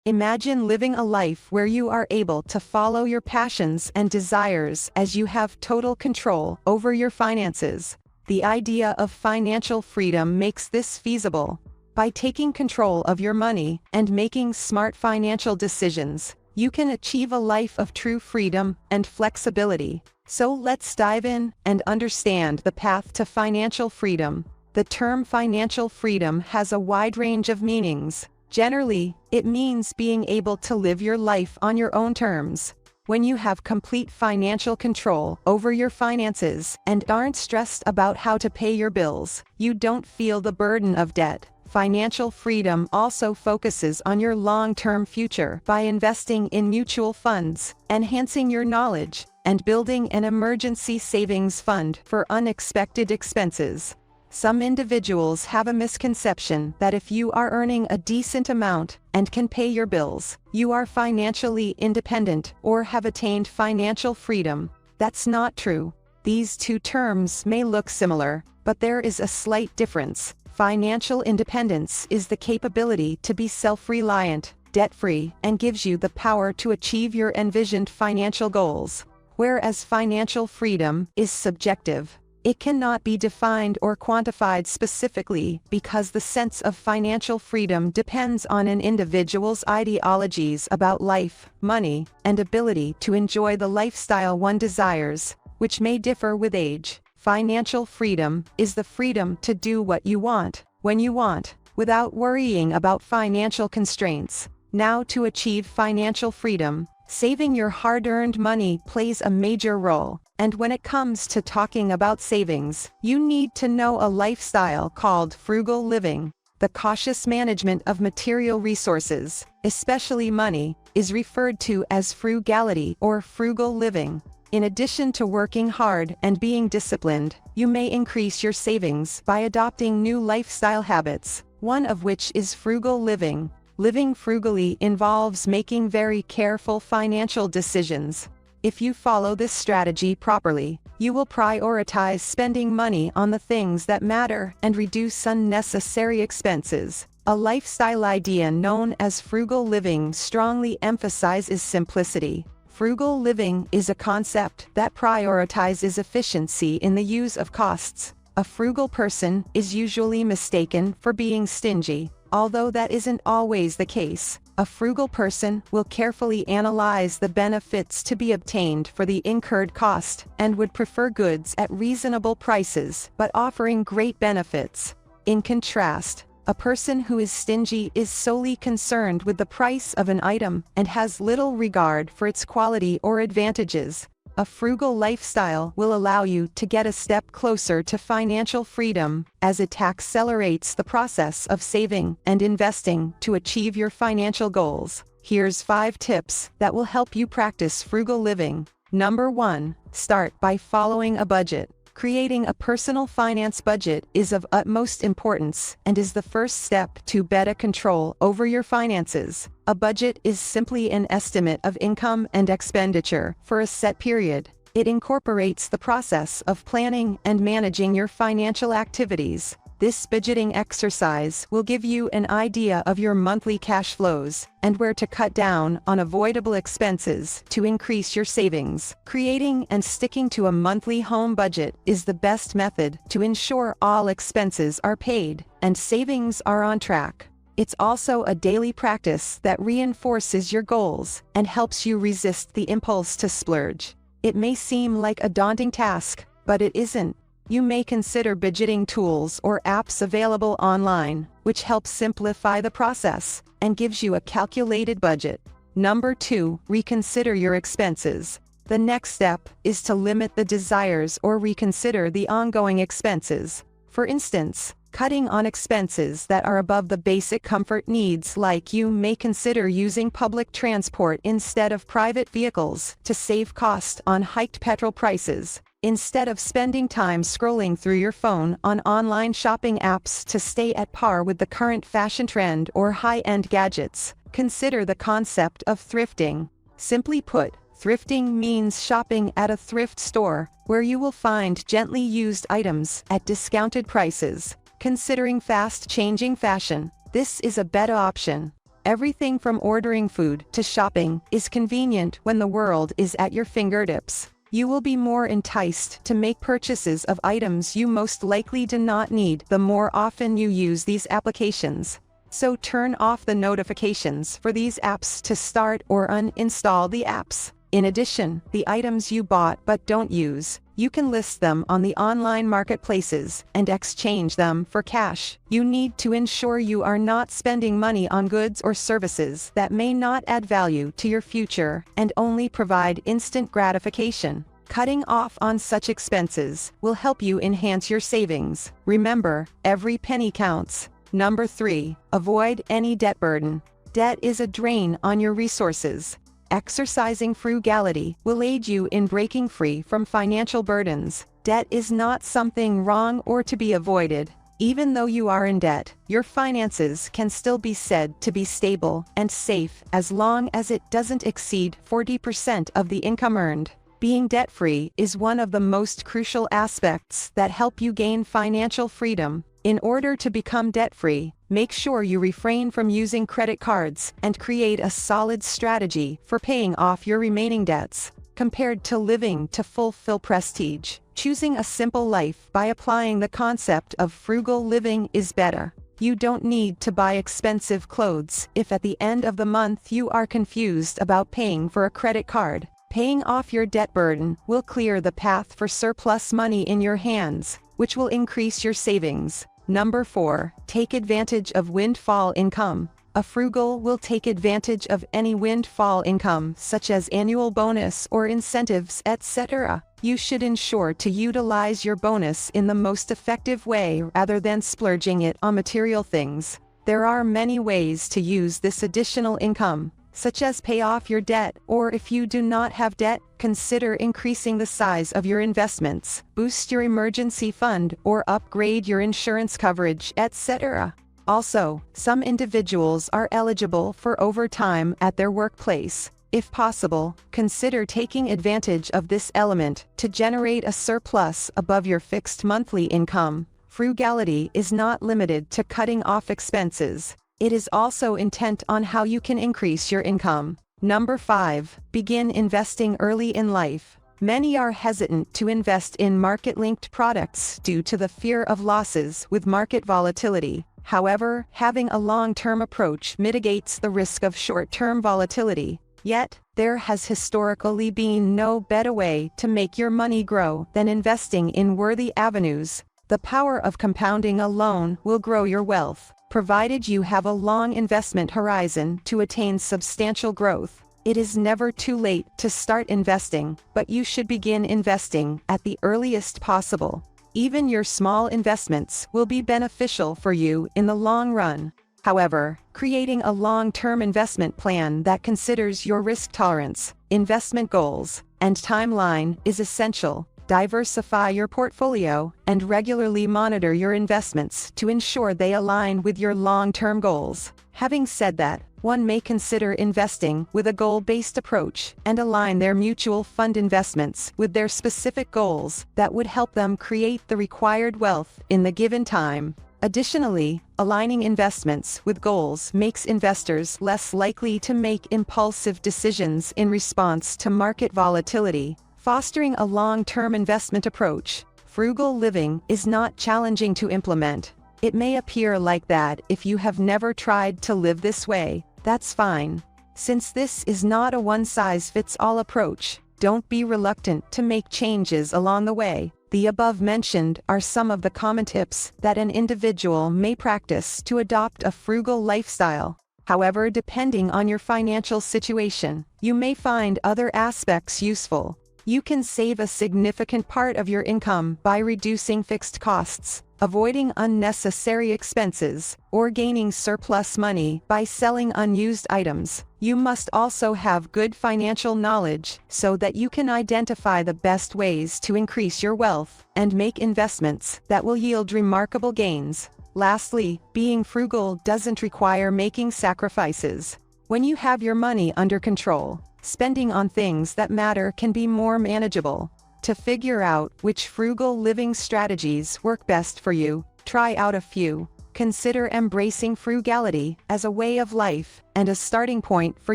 Imagine living a life where you are able to follow your passions and desires as you have total control over your finances. The idea of financial freedom makes this feasible. By taking control of your money and making smart financial decisions, you can achieve a life of true freedom and flexibility. So let's dive in and understand the path to financial freedom. The term financial freedom has a wide range of meanings. Generally, it means being able to live your life on your own terms. When you have complete financial control over your finances and aren't stressed about how to pay your bills, you don't feel the burden of debt. Financial freedom also focuses on your long-term future by investing in mutual funds, enhancing your knowledge, and building an emergency savings fund for unexpected expenses. Some individuals have a misconception that if you are earning a decent amount and can pay your bills, you are financially independent or have attained financial freedom. That's not true. These two terms may look similar, but there is a slight difference. Financial independence is the capability to be self-reliant, debt-free, and gives you the power to achieve your envisioned financial goals. Whereas financial freedom is subjective. It cannot be defined or quantified specifically because the sense of financial freedom depends on an individual's ideologies about life, money, and ability to enjoy the lifestyle one desires, which may differ with age. Financial freedom is the freedom to do what you want, when you want, without worrying about financial constraints. Now, to achieve financial freedom, saving your hard-earned money plays a major role. And when it comes to talking about savings, you need to know a lifestyle called frugal living. The cautious management of material resources, especially money, is referred to as frugality or frugal living. In addition to working hard and being disciplined, you may increase your savings by adopting new lifestyle habits, one of which is frugal living. Living frugally involves making very careful financial decisions. If you follow this strategy properly, you will prioritize spending money on the things that matter and reduce unnecessary expenses. A lifestyle idea known as frugal living strongly emphasizes simplicity. Frugal living is a concept that prioritizes efficiency in the use of costs. A frugal person is usually mistaken for being stingy. Although that isn't always the case, a frugal person will carefully analyze the benefits to be obtained for the incurred cost and would prefer goods at reasonable prices but offering great benefits. In contrast, a person who is stingy is solely concerned with the price of an item and has little regard for its quality or advantages. A frugal lifestyle will allow you to get a step closer to financial freedom, as it accelerates the process of saving and investing to achieve your financial goals. Here's 5 tips that will help you practice frugal living. Number 1. Start by following a budget. Creating a personal finance budget is of utmost importance and is the first step to better control over your finances. A budget is simply an estimate of income and expenditure for a set period. It incorporates the process of planning and managing your financial activities. This budgeting exercise will give you an idea of your monthly cash flows and where to cut down on avoidable expenses to increase your savings. Creating and sticking to a monthly home budget is the best method to ensure all expenses are paid and savings are on track. It's also a daily practice that reinforces your goals and helps you resist the impulse to splurge. It may seem like a daunting task, but it isn't. You may consider budgeting tools or apps available online, which helps simplify the process and gives you a calculated budget. Number 2. Reconsider your expenses. The next step is to limit the desires or reconsider the ongoing expenses. For instance, cutting on expenses that are above the basic comfort needs, like you may consider using public transport instead of private vehicles to save cost on hiked petrol prices. Instead of spending time scrolling through your phone on online shopping apps to stay at par with the current fashion trend or high-end gadgets, consider the concept of thrifting. Simply put, thrifting means shopping at a thrift store, where you will find gently used items at discounted prices. Considering fast-changing fashion, this is a better option. Everything from ordering food to shopping is convenient when the world is at your fingertips. You will be more enticed to make purchases of items you most likely do not need the more often you use these applications. So turn off the notifications for these apps to start or uninstall the apps. In addition, the items you bought but don't use, you can list them on the online marketplaces and exchange them for cash. You need to ensure you are not spending money on goods or services that may not add value to your future and only provide instant gratification. Cutting off on such expenses will help you enhance your savings. Remember, every penny counts. Number 3. Avoid any debt burden. Debt is a drain on your resources. Exercising frugality will aid you in breaking free from financial burdens. Debt is not something wrong or to be avoided. Even though you are in debt, your finances can still be said to be stable and safe as long as it doesn't exceed 40% of the income earned. Being debt-free is one of the most crucial aspects that help you gain financial freedom. In order to become debt-free, make sure you refrain from using credit cards and create a solid strategy for paying off your remaining debts. Compared to living to fulfill prestige, choosing a simple life by applying the concept of frugal living is better. You don't need to buy expensive clothes if at the end of the month you are confused about paying for a credit card. Paying off your debt burden will clear the path for surplus money in your hands, which will increase your savings. Number 4. Take advantage of windfall income. A frugal will take advantage of any windfall income, such as annual bonus or incentives, etc. You should ensure to utilize your bonus in the most effective way rather than splurging it on material things. There are many ways to use this additional income, such as pay off your debt, or if you do not have debt, consider increasing the size of your investments, boost your emergency fund, or upgrade your insurance coverage, etc. Also, some individuals are eligible for overtime at their workplace. If possible, consider taking advantage of this element to generate a surplus above your fixed monthly income. Frugality is not limited to cutting off expenses. It is also intent on how you can increase your income. Number 5. Begin investing early in life. Many are hesitant to invest in market-linked products due to the fear of losses with market volatility. However, having a long-term approach mitigates the risk of short-term volatility. Yet, there has historically been no better way to make your money grow than investing in worthy avenues. The power of compounding alone will grow your wealth, provided you have a long investment horizon to attain substantial growth. It is never too late to start investing, but you should begin investing at the earliest possible. Even your small investments will be beneficial for you in the long run. However, creating a long-term investment plan that considers your risk tolerance, investment goals, and timeline is essential. Diversify your portfolio and regularly monitor your investments to ensure they align with your long-term goals. Having said that, one may consider investing with a goal-based approach and align their mutual fund investments with their specific goals that would help them create the required wealth in the given time. Additionally, aligning investments with goals makes investors less likely to make impulsive decisions in response to market volatility. Fostering a long-term investment approach, frugal living is not challenging to implement. It may appear like that if you have never tried to live this way. That's fine. Since this is not a one-size-fits-all approach, don't be reluctant to make changes along the way. The above mentioned are some of the common tips that an individual may practice to adopt a frugal lifestyle. However, depending on your financial situation, you may find other aspects useful. You can save a significant part of your income by reducing fixed costs, avoiding unnecessary expenses, or gaining surplus money by selling unused items. You must also have good financial knowledge so that you can identify the best ways to increase your wealth and make investments that will yield remarkable gains. Lastly, being frugal doesn't require making sacrifices. When you have your money under control, spending on things that matter can be more manageable. To figure out which frugal living strategies work best for you, try out a few. consider embracing frugality as a way of life and a starting point for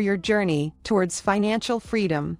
your journey towards financial freedom.